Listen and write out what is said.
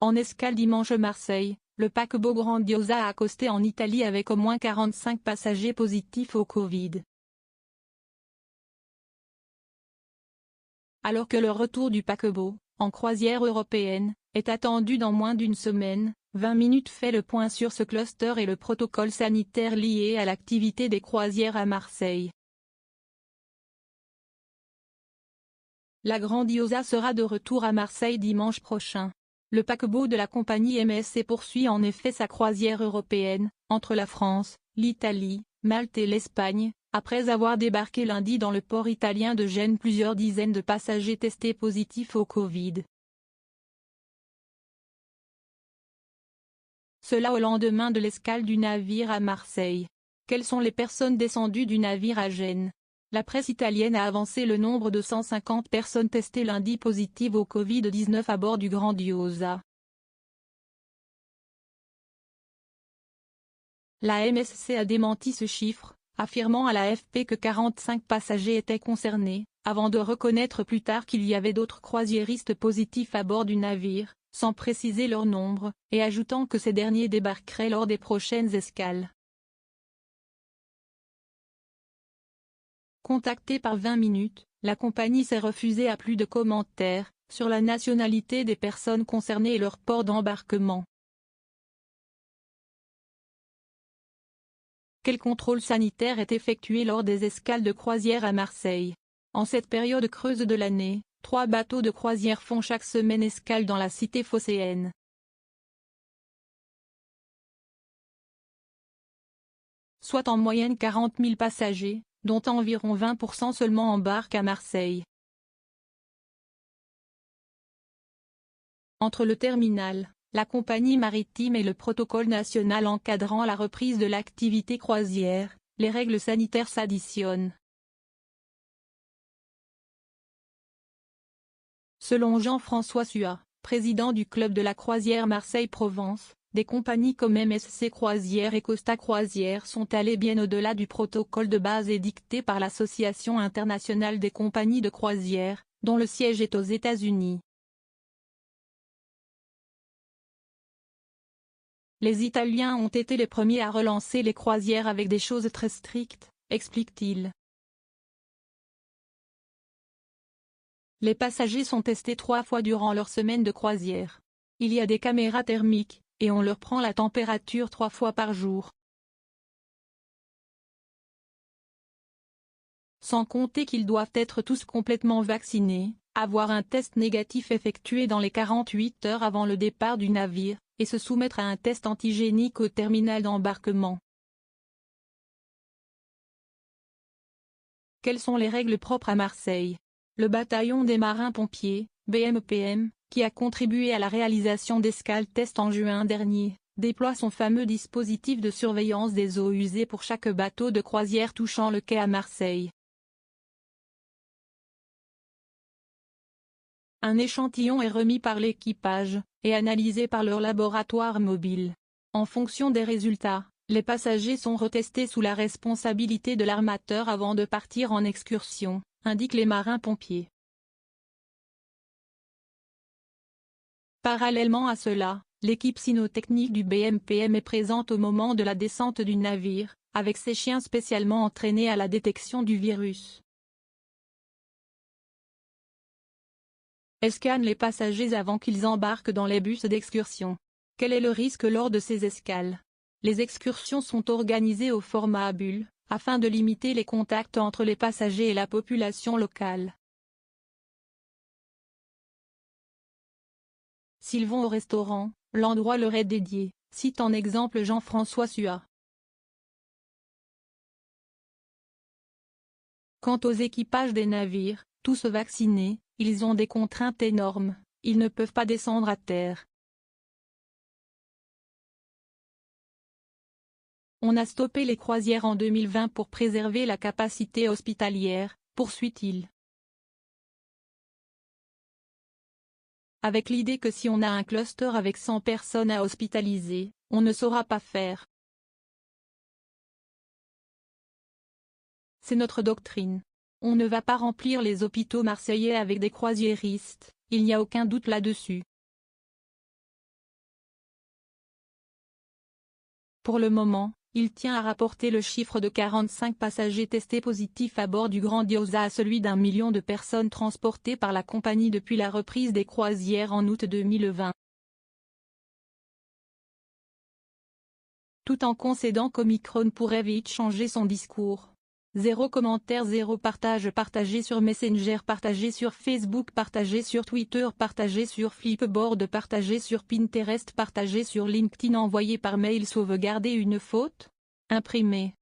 En escale dimanche Marseille, le paquebot Grandiosa a accosté en Italie avec au moins 45 passagers positifs au Covid. Alors que le retour du paquebot, en croisière européenne, est attendu dans moins d'une semaine, 20 minutes fait le point sur ce cluster et le protocole sanitaire lié à l'activité des croisières à Marseille. La Grandiosa sera de retour à Marseille dimanche prochain. Le paquebot de la compagnie MSC poursuit en effet sa croisière européenne, entre la France, l'Italie, Malte et l'Espagne, après avoir débarqué lundi dans le port italien de Gênes plusieurs dizaines de passagers testés positifs au Covid. Cela au lendemain de l'escale du navire à Marseille. Quelles sont les personnes descendues du navire à Gênes? La presse italienne a avancé le nombre de 150 personnes testées lundi positives au Covid-19 à bord du Grandiosa. La MSC a démenti ce chiffre, affirmant à l'AFP que 45 passagers étaient concernés, avant de reconnaître plus tard qu'il y avait d'autres croisiéristes positifs à bord du navire, sans préciser leur nombre, et ajoutant que ces derniers débarqueraient lors des prochaines escales. Contactée par 20 minutes, la compagnie s'est refusée à plus de commentaires sur la nationalité des personnes concernées et leur port d'embarquement. Quel contrôle sanitaire est effectué lors des escales de croisière à Marseille? En cette période creuse de l'année, 3 bateaux de croisière font chaque semaine escale dans la cité phocéenne. Soit en moyenne 40 000 passagers, dont environ 20% seulement embarquent à Marseille. Entre le terminal, la compagnie maritime et le protocole national encadrant la reprise de l'activité croisière, les règles sanitaires s'additionnent. Selon Jean-François Suat, président du club de la croisière Marseille-Provence, des compagnies comme MSC Croisières et Costa Croisières sont allées bien au-delà du protocole de base édicté par l'Association internationale des compagnies de croisière, dont le siège est aux États-Unis. Les Italiens ont été les premiers à relancer les croisières avec des choses très strictes, explique-t-il. Les passagers sont testés 3 fois durant leur semaine de croisière. Il y a des caméras thermiques, et on leur prend la température 3 fois par jour. Sans compter qu'ils doivent être tous complètement vaccinés, avoir un test négatif effectué dans les 48 heures avant le départ du navire, et se soumettre à un test antigénique au terminal d'embarquement. Quelles sont les règles propres à Marseille? Le bataillon des marins-pompiers, BMPM, qui a contribué à la réalisation d'escales test en juin dernier, déploie son fameux dispositif de surveillance des eaux usées pour chaque bateau de croisière touchant le quai à Marseille. Un échantillon est remis par l'équipage, et analysé par leur laboratoire mobile. En fonction des résultats, les passagers sont retestés sous la responsabilité de l'armateur avant de partir en excursion, indiquent les marins-pompiers. Parallèlement à cela, l'équipe cynotechnique du BMPM est présente au moment de la descente du navire, avec ses chiens spécialement entraînés à la détection du virus. Elle scanne les passagers avant qu'ils embarquent dans les bus d'excursion. Quel est le risque lors de ces escales? Les excursions sont organisées au format à bulles, afin de limiter les contacts entre les passagers et la population locale. S'ils vont au restaurant, l'endroit leur est dédié, cite en exemple Jean-François Suat. Quant aux équipages des navires, tous vaccinés, ils ont des contraintes énormes, ils ne peuvent pas descendre à terre. On a stoppé les croisières en 2020 pour préserver la capacité hospitalière, poursuit-il. Avec l'idée que si on a un cluster avec 100 personnes à hospitaliser, on ne saura pas faire. C'est notre doctrine. On ne va pas remplir les hôpitaux marseillais avec des croisiéristes, il n'y a aucun doute là-dessus. Pour le moment, il tient à rapporter le chiffre de 45 passagers testés positifs à bord du Grandiosa à celui d'1 million de personnes transportées par la compagnie depuis la reprise des croisières en août 2020. Tout en concédant qu'Omicron pourrait vite changer son discours. Zéro commentaire, zéro partage, partagé sur Messenger, partagé sur Facebook, partagé sur Twitter, partagé sur Flipboard, partagé sur Pinterest, partagé sur LinkedIn, envoyé par mail, sauvegarder une faute, imprimé.